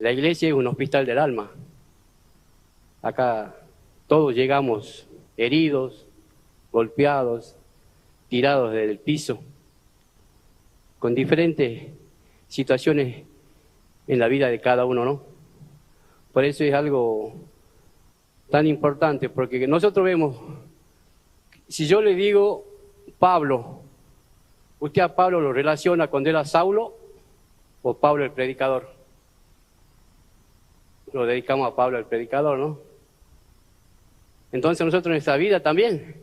La iglesia es un hospital del alma. Acá todos llegamos heridos, golpeados, tirados del piso, con diferentes situaciones en la vida de cada uno, ¿no? Por eso es algo tan importante, porque nosotros vemos, si yo le digo Pablo, ¿usted a Pablo lo relaciona con él a Saulo o Pablo el predicador? Lo dedicamos a Pablo el predicador, ¿no? Entonces nosotros en nuestra vida también,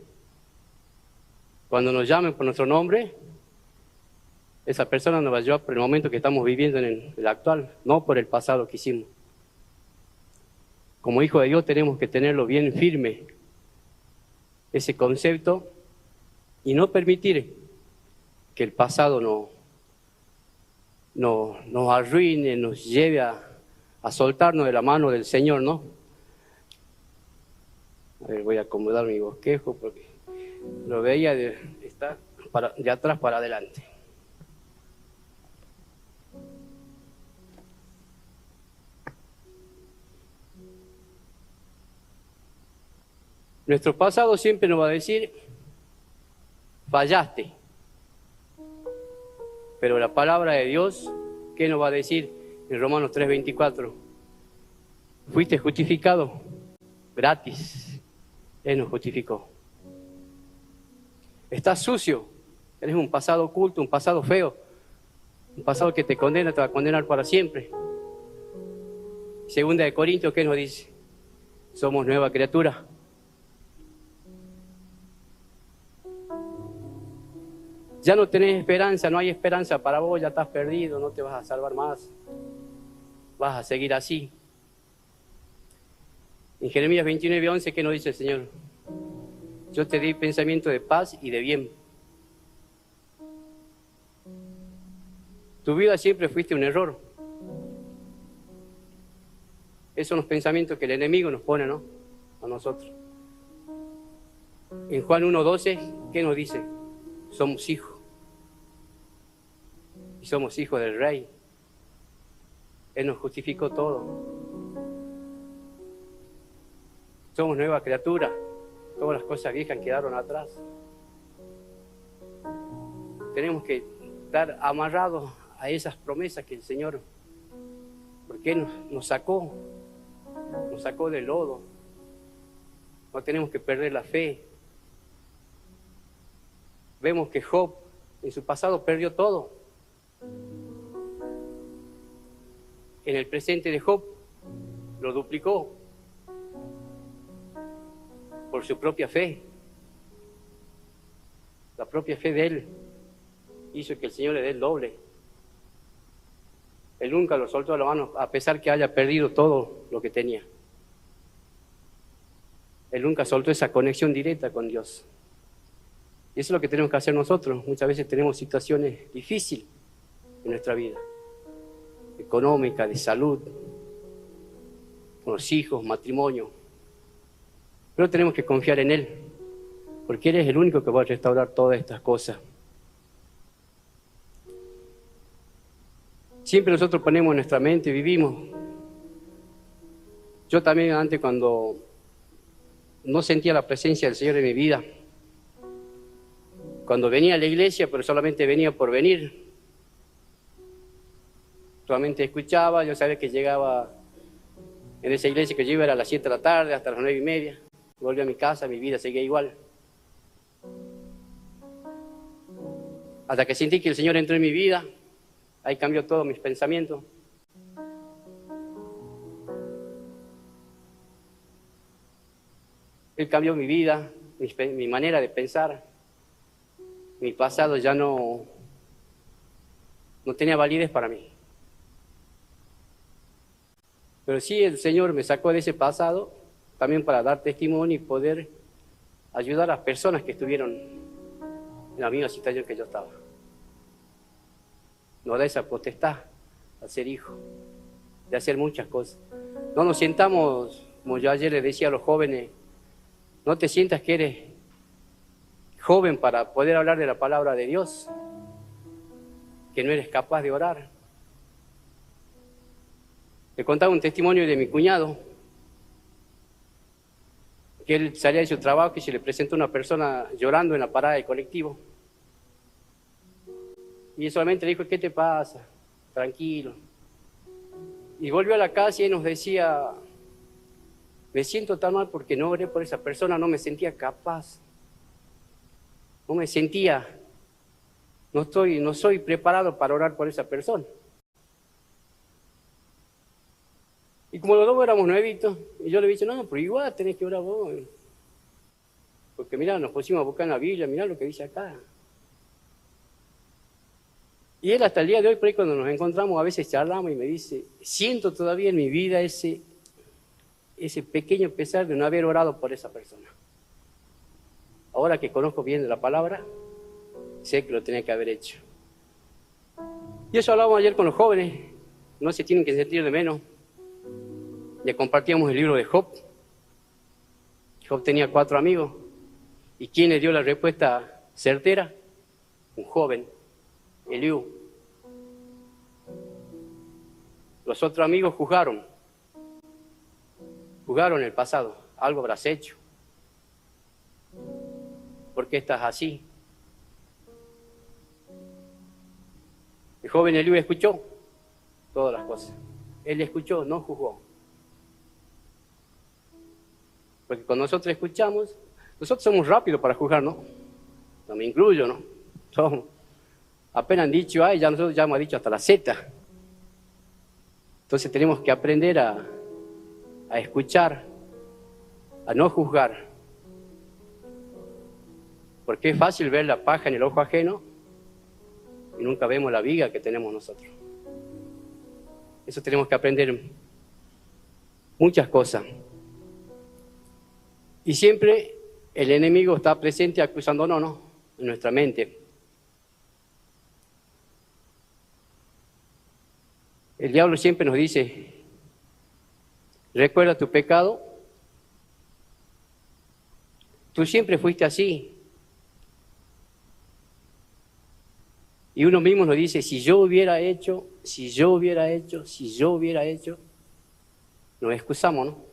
cuando nos llamen por nuestro nombre, esa persona nos va a llevar por el momento que estamos viviendo en el actual, no por el pasado que hicimos. Como hijos de Dios tenemos que tenerlo bien firme, ese concepto, y no permitir que el pasado nos arruine, nos lleve a soltarnos de la mano del Señor, ¿no? A ver, voy a acomodar mi bosquejo porque lo veía de atrás para adelante. Nuestro pasado siempre nos va a decir, fallaste. Pero la palabra de Dios, ¿qué nos va a decir en Romanos 3:24? Fuiste justificado gratis. Él nos justificó. Estás sucio. Tienes un pasado oculto, un pasado feo. Un pasado que te condena, te va a condenar para siempre. Segunda de Corintios, ¿qué nos dice? Somos nueva criatura. Ya no tenés esperanza, no hay esperanza para vos, ya estás perdido, no te vas a salvar más. Vas a seguir así. En Jeremías 29:11, ¿qué nos dice el Señor? Yo te di pensamiento de paz y de bien. Tu vida siempre fuiste un error. Esos son los pensamientos que el enemigo nos pone, ¿no? A nosotros. En Juan 1:12, ¿qué nos dice? Somos hijos. Y somos hijos del Rey. Él nos justificó todo. Somos nueva criatura. Todas las cosas viejas quedaron atrás. Tenemos que estar amarrados a esas promesas que el Señor, porque Él nos sacó del lodo. No tenemos que perder la fe. Vemos que Job en su pasado perdió todo. En el presente de Job lo duplicó por su propia fe. La propia fe de él hizo que el Señor le dé el doble. Él nunca lo soltó de la mano, a pesar que haya perdido todo lo que tenía. Él nunca soltó esa conexión directa con Dios. Y eso es lo que tenemos que hacer nosotros. Muchas veces tenemos situaciones difíciles en nuestra vida, económica, de salud, con los hijos, matrimonio. Pero tenemos que confiar en Él, porque Él es el único que va a restaurar todas estas cosas. Siempre nosotros ponemos en nuestra mente, vivimos. Yo también antes, cuando no sentía la presencia del Señor en mi vida, cuando venía a la iglesia, pero solamente venía por venir, solamente escuchaba, yo sabía que llegaba en esa iglesia que yo iba era a las 7 de la tarde hasta las 9:30, volví a mi casa, mi vida seguía igual. Hasta que sentí que el Señor entró en mi vida, ahí cambió todos mis pensamientos. Él cambió mi vida, mi manera de pensar. Mi pasado ya no tenía validez para mí. Pero sí, el Señor me sacó de ese pasado también para dar testimonio y poder ayudar a personas que estuvieron en la misma situación que yo estaba. Nos da esa potestad al ser hijo, de hacer muchas cosas. No nos sientamos, como yo ayer les decía a los jóvenes, no te sientas que eres joven para poder hablar de la palabra de Dios, que no eres capaz de orar. Le contaba un testimonio de mi cuñado, que él salía de su trabajo y se le presentó una persona llorando en la parada del colectivo. Y él solamente le dijo, ¿qué te pasa? Tranquilo. Y volvió a la casa y él nos decía, me siento tan mal porque no oré por esa persona, no me sentía capaz. No me sentía, no soy preparado para orar por esa persona. Y como los dos éramos nuevitos, y yo le dije, no, pero igual tenés que orar vos. Porque mirá, nos pusimos a buscar en la Biblia, mirá lo que dice acá. Y él hasta el día de hoy, por ahí cuando nos encontramos, a veces charlamos y me dice, siento todavía en mi vida ese pequeño pesar de no haber orado por esa persona. Ahora que conozco bien la palabra, sé que lo tenía que haber hecho. Y eso hablábamos ayer con los jóvenes, no se tienen que sentir de menos. Le compartíamos el libro de Job. Job tenía 4 amigos. ¿Y quién le dio la respuesta certera? Un joven, Eliú. Los otros amigos juzgaron el pasado. Algo habrás hecho. ¿Por qué estás así? El joven Eliú escuchó todas las cosas. Él escuchó, no juzgó. Porque cuando nosotros escuchamos, nosotros somos rápidos para juzgar, ¿no? No me incluyo, ¿no? Apenas han dicho A y ya nosotros ya hemos dicho hasta la Z. Entonces tenemos que aprender a escuchar, a no juzgar. Porque es fácil ver la paja en el ojo ajeno y nunca vemos la viga que tenemos nosotros. Eso tenemos que aprender muchas cosas. Y siempre el enemigo está presente acusándonos, ¿no? En nuestra mente. El diablo siempre nos dice, recuerda tu pecado, tú siempre fuiste así. Y uno mismo nos dice, si yo hubiera hecho, nos excusamos, ¿no?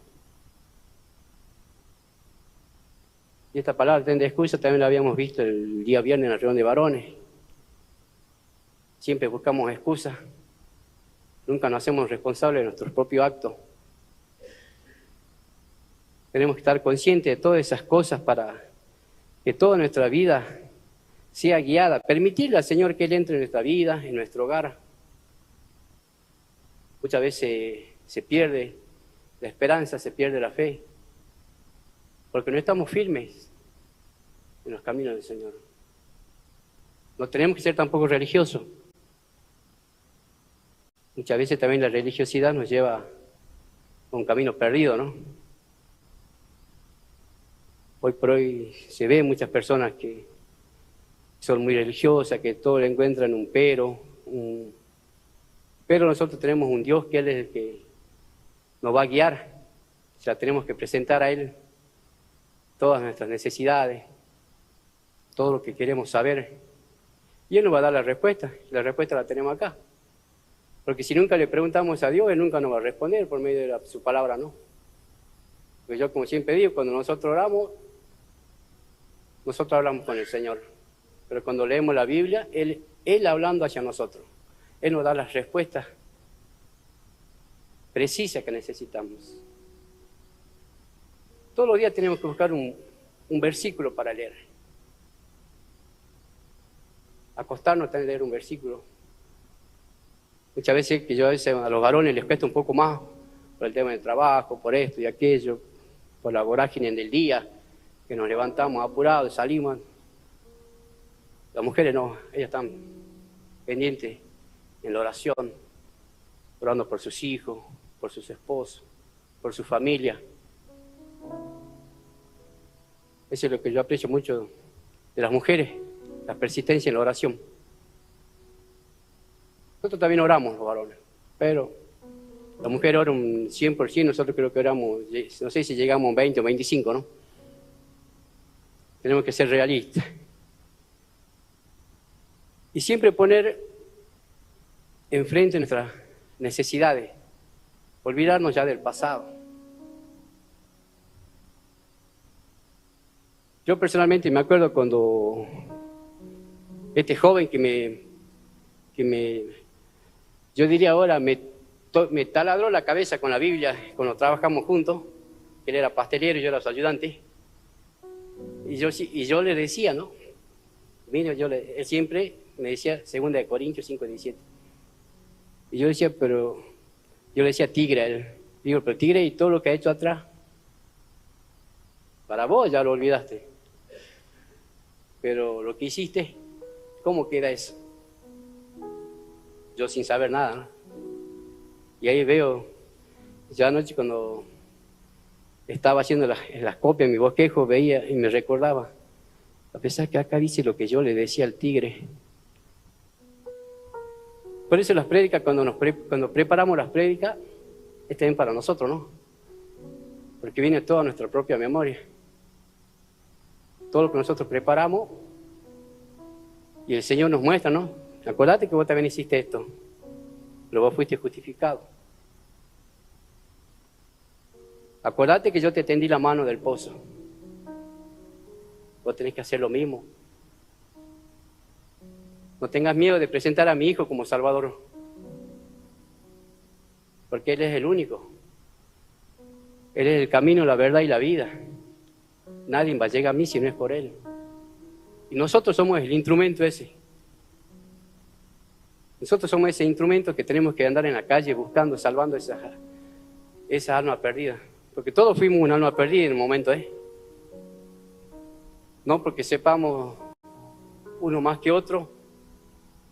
Y esta palabra de excusa también la habíamos visto el día viernes en la reunión de varones. Siempre buscamos excusas. Nunca nos hacemos responsables de nuestros propios actos. Tenemos que estar conscientes de todas esas cosas para que toda nuestra vida sea guiada. Permitirle al Señor que Él entre en nuestra vida, en nuestro hogar. Muchas veces se pierde la esperanza, se pierde la fe. Porque no estamos firmes en los caminos del Señor. No tenemos que ser tampoco religiosos. Muchas veces también la religiosidad nos lleva a un camino perdido, ¿no? Hoy por hoy se ve muchas personas que son muy religiosas, que todo le encuentran un pero. Pero nosotros tenemos un Dios que Él es el que nos va a guiar. O sea, tenemos que presentar a Él todas nuestras necesidades, todo lo que queremos saber. Y Él nos va a dar la respuesta la tenemos acá. Porque si nunca le preguntamos a Dios, Él nunca nos va a responder por medio de su palabra, ¿no? Pues yo, como siempre digo, cuando nosotros oramos, nosotros hablamos con el Señor. Pero cuando leemos la Biblia, Él hablando hacia nosotros. Él nos da las respuestas precisas que necesitamos. Todos los días tenemos que buscar un versículo para leer. Acostarnos a leer un versículo. Muchas veces a los varones les cuesta un poco más por el tema del trabajo, por esto y aquello, por la vorágine del día, que nos levantamos apurados, salimos. Las mujeres no, ellas están pendientes en la oración, orando por sus hijos, por sus esposos, por su familia. Eso es lo que yo aprecio mucho de las mujeres, la persistencia en la oración. Nosotros también oramos los varones, pero la mujer ora un 100%, nosotros creo que oramos, no sé si llegamos a un 20 o 25, ¿no? Tenemos que ser realistas. Y siempre poner enfrente nuestras necesidades. olvidarnos ya del pasado. Yo personalmente me acuerdo cuando este joven yo diría ahora, me taladró la cabeza con la Biblia cuando trabajamos juntos, que él era pastelero y yo era su ayudante. Y yo le decía, ¿no? Mira, él siempre me decía 2 Corintios 5:17. Y yo decía, yo le decía tigre a él. Digo, pero tigre, ¿y todo lo que ha hecho atrás? Para vos ya lo olvidaste. Pero lo que hiciste, ¿cómo queda eso? Yo sin saber nada, ¿no? Y ahí veo, ya anoche cuando estaba haciendo las copias, mi bosquejo, veía y me recordaba, a pesar que acá dice lo que yo le decía al tigre. Por eso las prédicas, cuando preparamos las prédicas, estén para nosotros, ¿no? Porque viene toda nuestra propia memoria. Todo lo que nosotros preparamos y el Señor nos muestra, ¿no? Acordate que vos también hiciste esto, pero vos fuiste justificado. Acordate que yo te tendí la mano del pozo. Vos tenés que hacer lo mismo. No tengas miedo de presentar a mi hijo como Salvador, porque Él es el único. Él es el camino, la verdad y la vida. Nadie va a llegar a mí si no es por Él. Y nosotros somos el instrumento ese. Nosotros somos ese instrumento que tenemos que andar en la calle buscando, salvando esa alma perdida. Porque todos fuimos una alma perdida en un momento, No porque sepamos uno más que otro,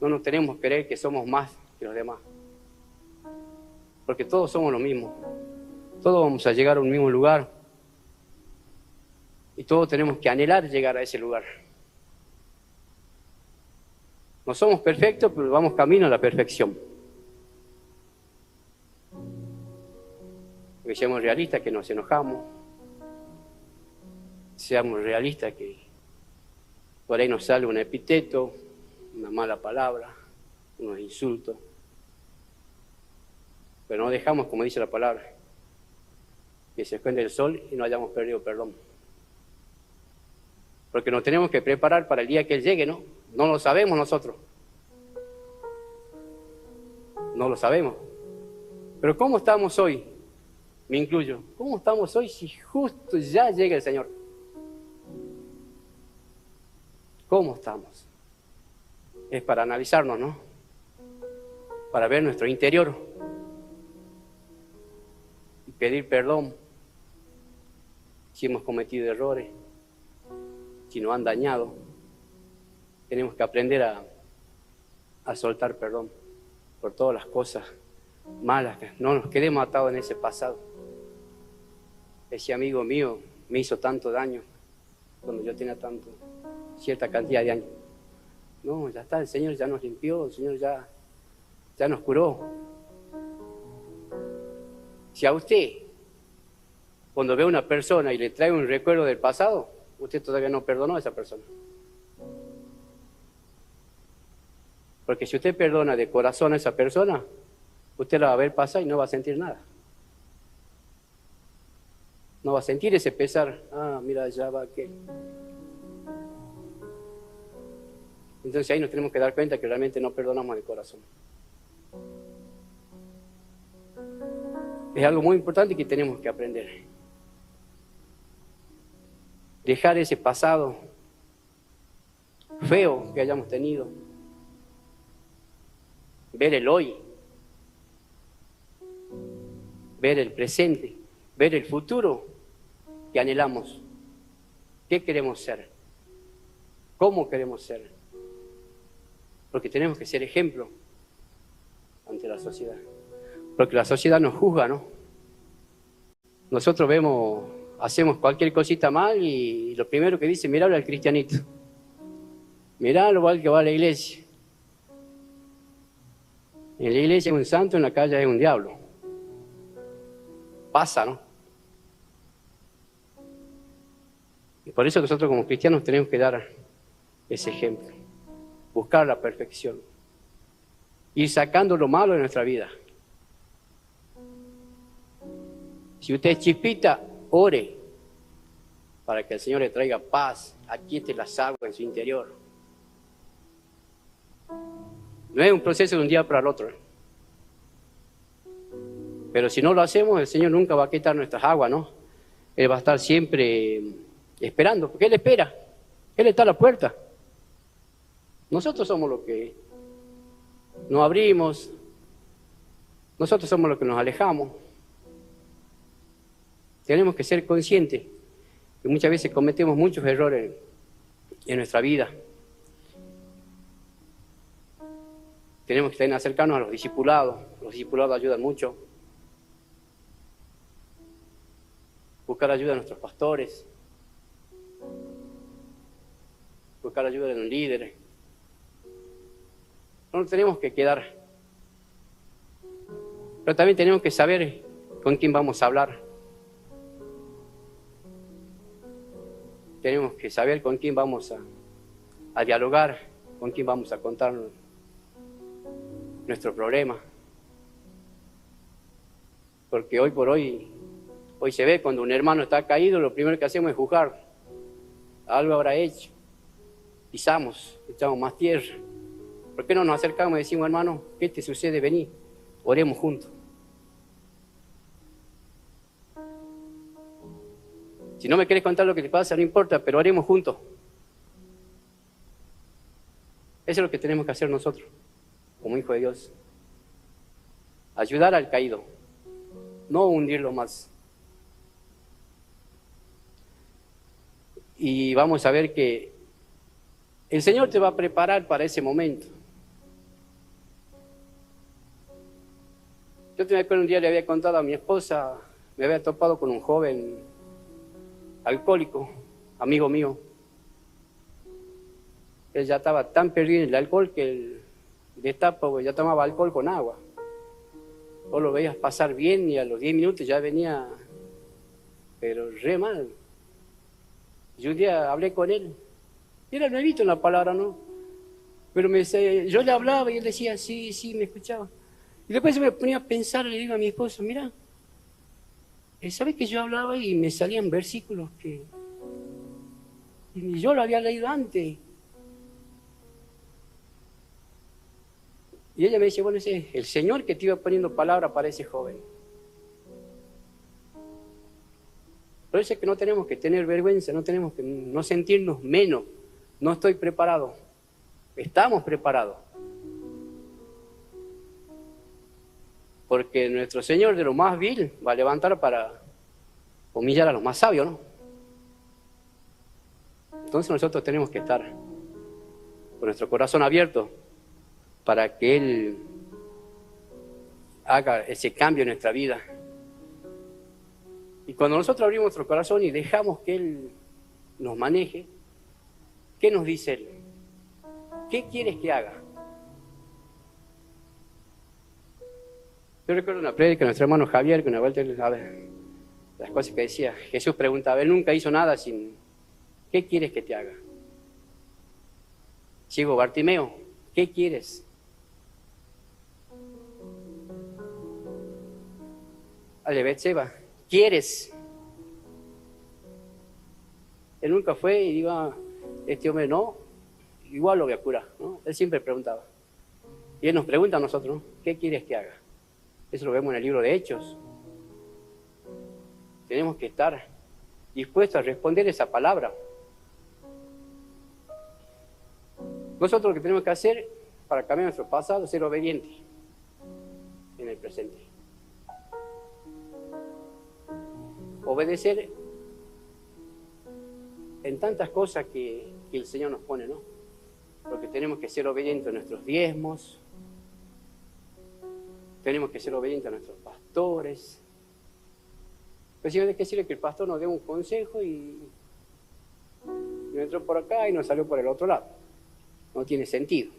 no nos tenemos que creer que somos más que los demás. Porque todos somos lo mismo. Todos vamos a llegar a un mismo lugar. Y todos tenemos que anhelar llegar a ese lugar. No somos perfectos, pero vamos camino a la perfección. Porque seamos realistas que nos enojamos. Seamos realistas que por ahí nos sale un epíteto, una mala palabra, unos insultos. Pero no dejamos, como dice la palabra, que se esconde el sol y no hayamos perdido perdón. Porque nos tenemos que preparar para el día que Él llegue, ¿no? No lo sabemos nosotros. No lo sabemos. Pero ¿cómo estamos hoy? Me incluyo. ¿Cómo estamos hoy si justo ya llega el Señor? ¿Cómo estamos? Es para analizarnos, ¿no? Para ver nuestro interior y pedir perdón si hemos cometido errores, si nos han dañado. Tenemos que aprender a soltar perdón por todas las cosas malas, que no nos quedemos atados en ese pasado. Ese amigo mío me hizo tanto daño cuando yo tenía cierta cantidad de años. No, ya está, el Señor ya nos limpió, el Señor ya nos curó. Si a usted, cuando ve a una persona y le trae un recuerdo del pasado, usted todavía no perdonó a esa persona. Porque si usted perdona de corazón a esa persona, usted la va a ver pasar y no va a sentir nada. No va a sentir ese pesar. Ah, mira, ya va aquel. Entonces ahí nos tenemos que dar cuenta que realmente no perdonamos de corazón. Es algo muy importante que tenemos que aprender. Dejar ese pasado feo que hayamos tenido. Ver el hoy. Ver el presente. Ver el futuro que anhelamos. ¿Qué queremos ser? ¿Cómo queremos ser? Porque tenemos que ser ejemplo ante la sociedad. Porque la sociedad nos juzga, ¿no? Nosotros hacemos cualquier cosita mal y lo primero que dice, mirá al cristianito. Mirá lo mal que va a la iglesia. En la iglesia es un santo, en la calle es un diablo. Pasa, ¿no? Y por eso nosotros como cristianos tenemos que dar ese ejemplo. Buscar la perfección. Ir sacando lo malo de nuestra vida. Si usted es chispita, ore para que el Señor le traiga paz, aquiete las aguas en su interior. No es un proceso de un día para el otro. Pero si no lo hacemos, el Señor nunca va a quitar nuestras aguas, ¿no? Él va a estar siempre esperando, porque Él espera. Él está a la puerta. Nosotros somos los que nos abrimos. Nosotros somos los que nos alejamos. Tenemos que ser conscientes que muchas veces cometemos muchos errores en nuestra vida. Tenemos que también acercarnos a los discipulados. Los discipulados ayudan mucho. Buscar ayuda de nuestros pastores. Buscar ayuda de los líderes. No nos tenemos que quedar. Pero también tenemos que saber con quién vamos a hablar. Tenemos que saber con quién vamos a dialogar, con quién vamos a contar nuestro problema. Porque hoy por hoy se ve cuando un hermano está caído, lo primero que hacemos es juzgar. Algo habrá hecho. Pisamos, echamos más tierra. ¿Por qué no nos acercamos y decimos, hermano, qué te sucede? Vení, oremos juntos. Si no me quieres contar lo que te pasa, no importa, pero oremos juntos. Eso es lo que tenemos que hacer nosotros, como hijos de Dios. Ayudar al caído, no hundirlo más. Y vamos a ver que el Señor te va a preparar para ese momento. Yo te acuerdo un día le había contado a mi esposa, me había topado con un joven alcohólico, amigo mío. Él ya estaba tan perdido en el alcohol que él destapa, ya tomaba alcohol con agua. Vos lo veías pasar bien y a los 10 minutos ya venía, pero re mal. Y un día hablé con él, y era nuevito en la palabra, ¿no? Pero yo le hablaba y él decía, sí, sí, me escuchaba. Y después se me ponía a pensar, le digo a mi esposo, mira, ¿sabes que yo hablaba y me salían versículos que yo lo había leído antes? Y ella me dice, bueno, ese es el Señor que te iba poniendo palabra para ese joven. Por eso es que no tenemos que tener vergüenza, no tenemos que no sentirnos menos. No estoy preparado. Estamos preparados. Porque nuestro Señor de lo más vil va a levantar para humillar a los más sabios, ¿no? Entonces nosotros tenemos que estar con nuestro corazón abierto para que Él haga ese cambio en nuestra vida. Y cuando nosotros abrimos nuestro corazón y dejamos que Él nos maneje, ¿qué nos dice Él? ¿Qué quieres que haga? Yo recuerdo una prédica de nuestro hermano Javier, que una vuelta las cosas que decía, Jesús preguntaba, Él nunca hizo nada sin, ¿qué quieres que te haga? Ciego Bartimeo, ¿qué quieres? Ale Betseba, ¿quieres? Él nunca fue y digo, este hombre no, igual lo voy a curar, ¿no? Él siempre preguntaba. Y Él nos pregunta a nosotros, ¿no? ¿Qué quieres que haga? Eso lo vemos en el libro de Hechos. Tenemos que estar dispuestos a responder esa palabra. Nosotros lo que tenemos que hacer para cambiar nuestro pasado es ser obedientes en el presente. Obedecer en tantas cosas que el Señor nos pone, ¿no? Porque tenemos que ser obedientes a nuestros diezmos, tenemos que ser obedientes a nuestros pastores. Pues si no, ¿de qué sirve que el pastor nos dé un consejo y nos entró por acá y nos salió por el otro lado? No tiene sentido.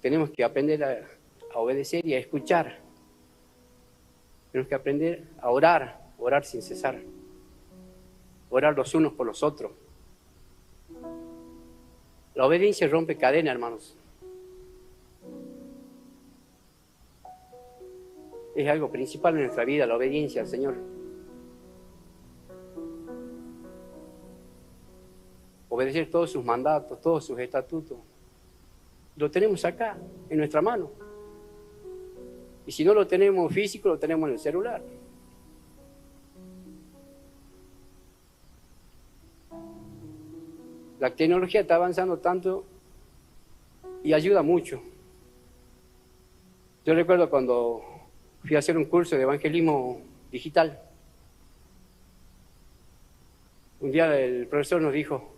Tenemos que aprender a obedecer y a escuchar. Tenemos que aprender a orar sin cesar. Orar los unos por los otros. La obediencia rompe cadena, hermanos. Es algo principal en nuestra vida, la obediencia al Señor. Obedecer todos sus mandatos, todos sus estatutos. Lo tenemos acá, en nuestra mano. Y si no lo tenemos físico, lo tenemos en el celular. La tecnología está avanzando tanto y ayuda mucho. Yo recuerdo cuando fui a hacer un curso de evangelismo digital. Un día el profesor nos dijo,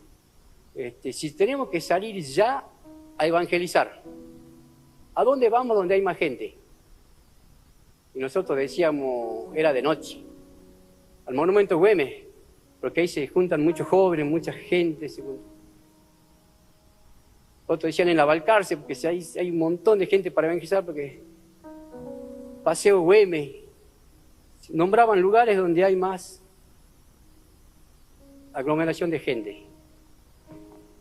si tenemos que salir ya a evangelizar, ¿a dónde vamos donde hay más gente? Y nosotros decíamos, era de noche, al Monumento Güemes, porque ahí se juntan muchos jóvenes, mucha gente. Otros decían en la Balcarce, porque hay un montón de gente para evangelizar, porque Paseo Güemes, nombraban lugares donde hay más aglomeración de gente.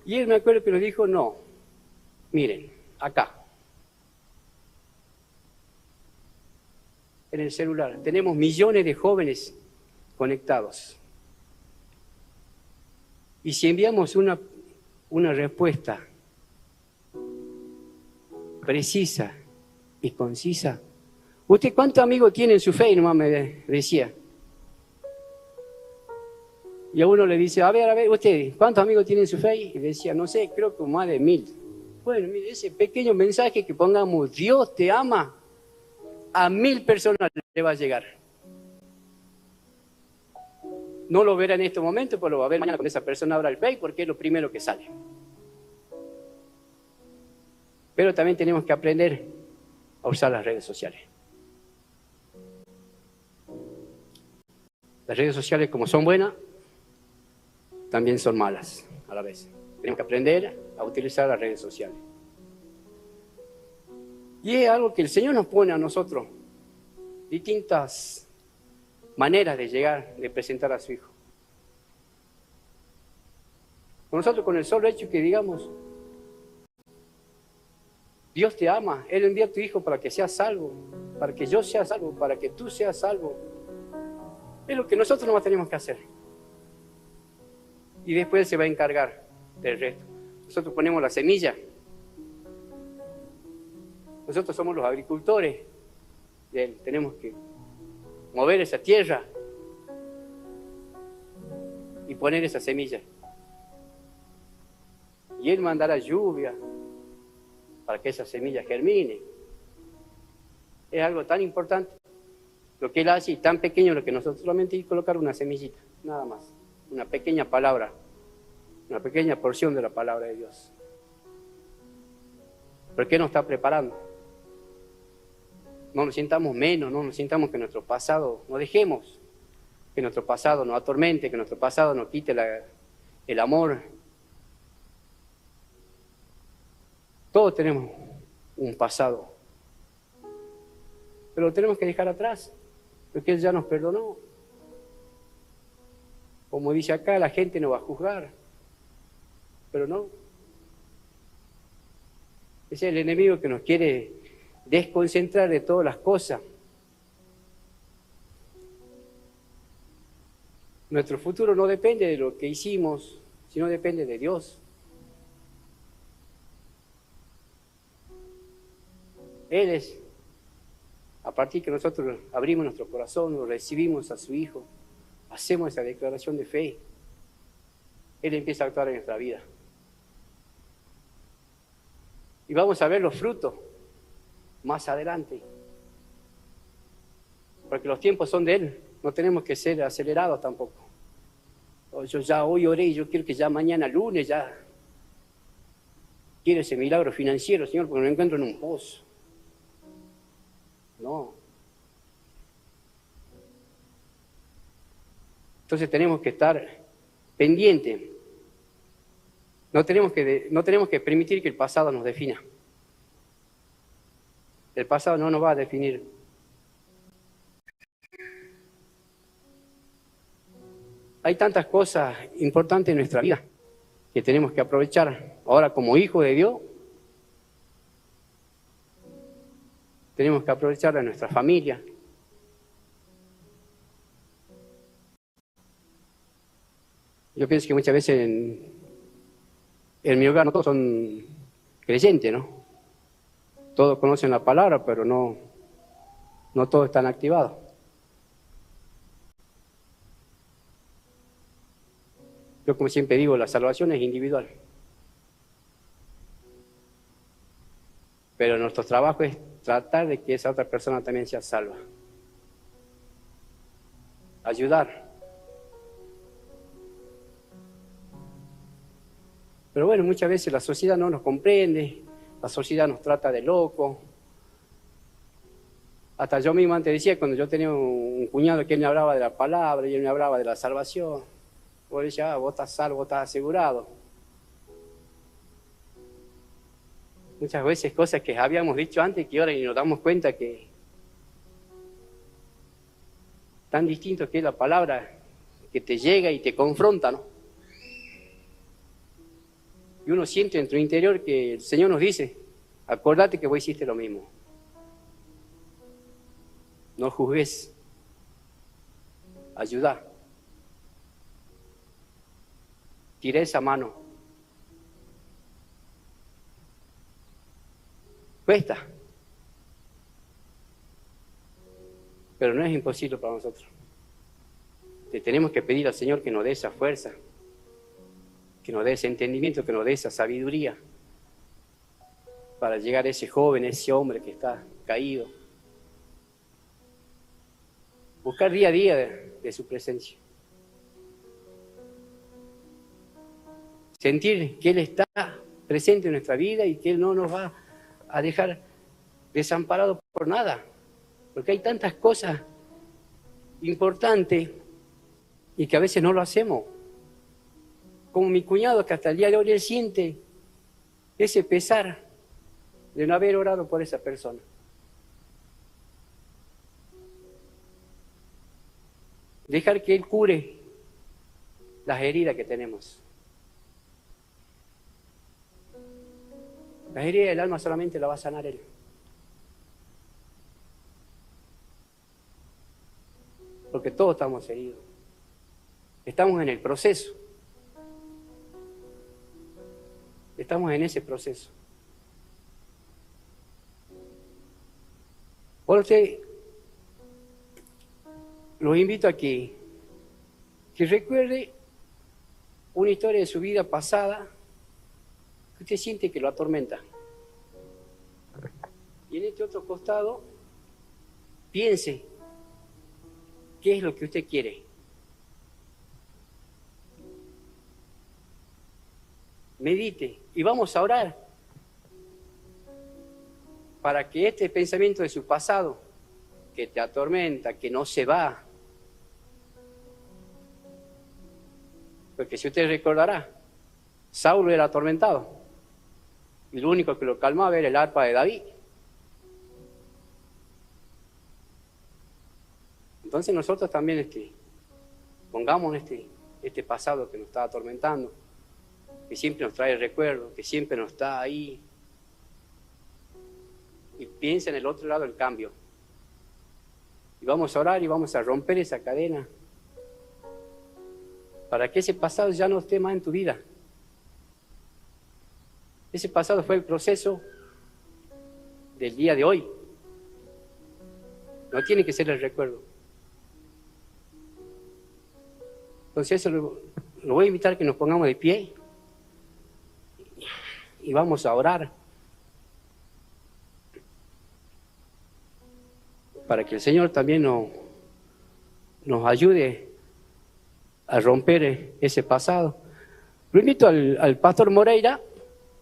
Y él me acuerdo que nos dijo, no, miren, acá, en el celular, tenemos millones de jóvenes conectados. Y si enviamos una respuesta precisa y concisa, ¿usted cuántos amigos tiene en su fe? Nomás me decía. Y a uno le dice, a ver, usted, ¿cuántos amigos tiene en su fe? Y decía, no sé, creo que más de 1000. Bueno, mire, ese pequeño mensaje que pongamos, Dios te ama, a 1000 personas le va a llegar. No lo verá en este momento, pero lo va a ver mañana cuando esa persona abra el Facebook, porque es lo primero que sale. Pero también tenemos que aprender a usar las redes sociales. Las redes sociales, como son buenas, también son malas a la vez. Tenemos que aprender a utilizar las redes sociales. Y es algo que el Señor nos pone a nosotros, distintas maneras de llegar, de presentar a su Hijo. Nosotros con el solo hecho que digamos, Dios te ama, Él envía a tu Hijo para que seas salvo, para que yo sea salvo, para que tú seas salvo. Es lo que nosotros nomás tenemos que hacer. Y después Él se va a encargar del resto. Nosotros ponemos la semilla. Nosotros somos los agricultores de Él. Tenemos que mover esa tierra y poner esa semilla. Y Él mandará lluvia para que esa semilla germine. Es algo tan importante lo que Él hace y tan pequeño lo que nosotros solamente hay que colocar una semillita, nada más. Una pequeña palabra, una pequeña porción de la palabra de Dios. ¿Por qué nos está preparando? No nos sintamos menos, no nos sintamos que nuestro pasado, no dejemos que nuestro pasado nos atormente, que nuestro pasado nos quite el amor. Todos tenemos un pasado, pero lo tenemos que dejar atrás, porque Él ya nos perdonó. Como dice acá, la gente nos va a juzgar, pero no. Ese es el enemigo que nos quiere desconcentrar de todas las cosas. Nuestro futuro no depende de lo que hicimos, sino depende de Dios. Él es, a partir que nosotros abrimos nuestro corazón, lo recibimos a su Hijo, hacemos esa declaración de fe, Él empieza a actuar en nuestra vida. Y vamos a ver los frutos más adelante. Porque los tiempos son de Él, no tenemos que ser acelerados tampoco. Yo ya hoy oré y yo quiero que ya mañana lunes ya quiero ese milagro financiero, Señor, porque me encuentro en un pozo. No. Entonces tenemos que estar pendientes. No tenemos que permitir que el pasado nos defina. El pasado no nos va a definir. Hay tantas cosas importantes en nuestra vida que tenemos que aprovechar. Ahora, como hijo de Dios, tenemos que aprovechar a nuestra familia, Yo pienso que muchas veces en mi hogar no todos son creyentes, ¿no? Todos conocen la palabra, pero no todos están activados. Yo, como siempre digo, la salvación es individual. Pero nuestro trabajo es tratar de que esa otra persona también sea salva. Ayudar. Pero bueno, muchas veces la sociedad no nos comprende, la sociedad nos trata de locos. Hasta yo mismo antes decía, cuando yo tenía un cuñado que él me hablaba de la palabra y él me hablaba de la salvación, vos decías, vos estás salvo, vos estás asegurado. Muchas veces cosas que habíamos dicho antes que ahora y nos damos cuenta que tan distinto que es la palabra que te llega y te confronta, ¿no? Y uno siente en tu interior que el Señor nos dice, acordate que vos hiciste lo mismo. No juzgues, ayuda. Tira esa mano. Cuesta. Pero no es imposible para nosotros. Le tenemos que pedir al Señor que nos dé esa fuerza, que nos dé ese entendimiento, que nos dé esa sabiduría para llegar a ese joven, ese hombre que está caído. Buscar día a día de su presencia. Sentir que Él está presente en nuestra vida y que Él no nos va a dejar desamparados por nada. Porque hay tantas cosas importantes y que a veces no lo hacemos. Como mi cuñado, que hasta el día de hoy él siente ese pesar de no haber orado por esa persona. Dejar que Él cure las heridas que tenemos. Las heridas del alma solamente la va a sanar Él. Porque todos estamos heridos. Estamos en el proceso. Estamos en ese proceso. Por usted, los invito a que recuerde una historia de su vida pasada que usted siente que lo atormenta. Y en este otro costado, piense qué es lo que usted quiere. Medite y vamos a orar para que este pensamiento de su pasado, que te atormenta, que no se va, porque si usted recordará, Saulo era atormentado y lo único que lo calmaba era el arpa de David. Entonces nosotros también pongamos este pasado que nos está atormentando, que siempre nos trae recuerdos, que siempre nos está ahí, y piensa en el otro lado el cambio. Y vamos a orar y vamos a romper esa cadena para que ese pasado ya no esté más en tu vida. Ese pasado fue el proceso del día de hoy. No tiene que ser el recuerdo. Entonces eso lo voy a invitar a que nos pongamos de pie y vamos a orar para que el Señor también nos ayude a romper ese pasado. Lo invito al pastor Moreira.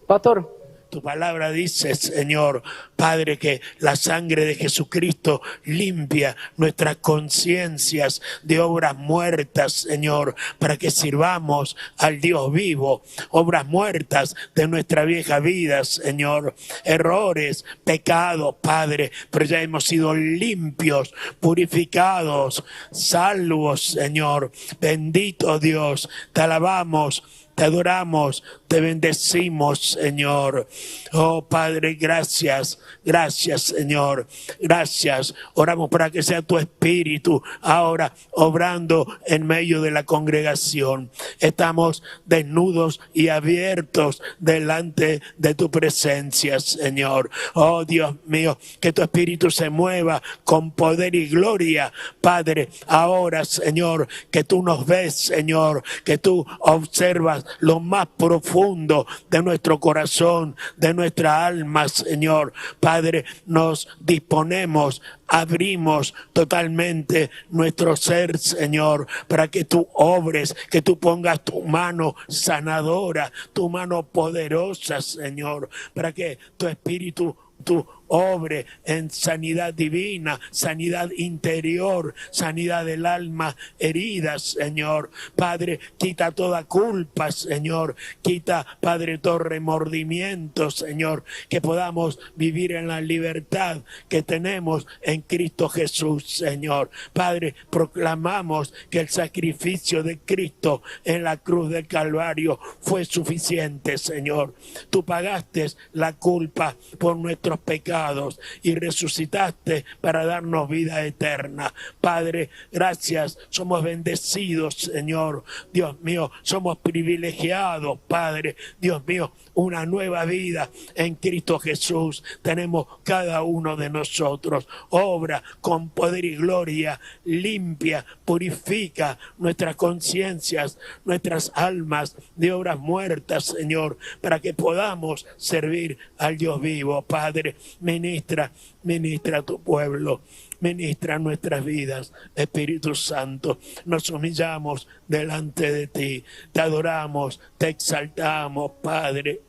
Pastor. Tu palabra dice, Señor, Padre, que la sangre de Jesucristo limpia nuestras conciencias de obras muertas, Señor, para que sirvamos al Dios vivo. Obras muertas de nuestra vieja vida, Señor. Errores, pecados, Padre, pero ya hemos sido limpios, purificados, salvos, Señor. Bendito Dios, te alabamos, te adoramos, te bendecimos, Señor. Oh Padre, gracias, gracias, Señor, gracias. Oramos para que sea tu Espíritu ahora obrando en medio de la congregación. Estamos desnudos y abiertos delante de tu presencia, Señor. Oh Dios mío, que tu Espíritu se mueva con poder y gloria, Padre. Ahora, Señor, que tú nos ves, Señor, que tú observas lo más profundo de nuestro corazón, de nuestra alma, Señor. Padre, nos disponemos, abrimos totalmente nuestro ser, Señor, para que tú obres, que tú pongas tu mano sanadora, tu mano poderosa, Señor, para que tu Espíritu tú obre en sanidad divina, sanidad interior, sanidad del alma herida, Señor. Padre, quita toda culpa, Señor. Quita, Padre, todo remordimiento, Señor. Que podamos vivir en la libertad que tenemos en Cristo Jesús, Señor. Padre, proclamamos que el sacrificio de Cristo en la cruz del Calvario fue suficiente, Señor. Tú pagaste la culpa por nuestros pecados y resucitaste para darnos vida eterna. Padre, gracias, somos bendecidos, Señor. Dios mío, somos privilegiados, Padre. Dios mío, una nueva vida en Cristo Jesús tenemos cada uno de nosotros. Obra con poder y gloria, limpia, purifica nuestras conciencias, nuestras almas de obras muertas, Señor, para que podamos servir al Dios vivo. Padre, ministra a tu pueblo, ministra nuestras vidas, Espíritu Santo. Nos humillamos delante de ti, te adoramos, te exaltamos, Padre,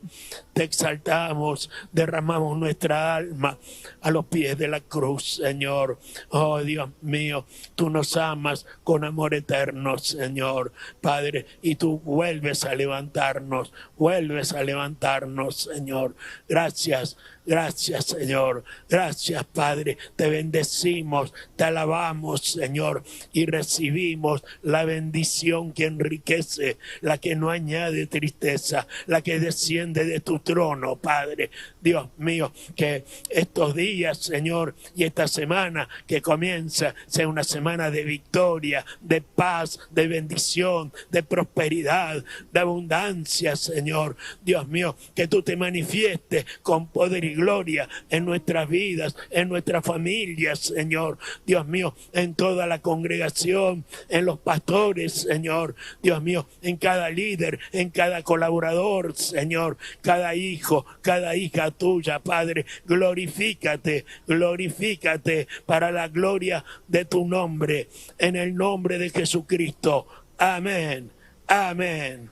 te exaltamos, derramamos nuestra alma a los pies de la cruz, Señor. Oh Dios mío, tú nos amas con amor eterno, Señor, Padre, y tú vuelves a levantarnos, Señor. Gracias. Gracias, Señor. Gracias, Padre. Te bendecimos, te alabamos, Señor, y recibimos la bendición que enriquece, la que no añade tristeza, la que desciende de tu trono, Padre. Dios mío, que estos días, Señor, y esta semana que comienza, sea una semana de victoria, de paz, de bendición, de prosperidad, de abundancia, Señor. Dios mío, que tú te manifiestes con poder y gloria en nuestras vidas, en nuestras familias, Señor. Dios mío, en toda la congregación, en los pastores, Señor. Dios mío, en cada líder, en cada colaborador, Señor. Cada hijo, cada hija tuya, Padre. Glorifícate para la gloria de tu nombre. En el nombre de Jesucristo. Amén. Amén.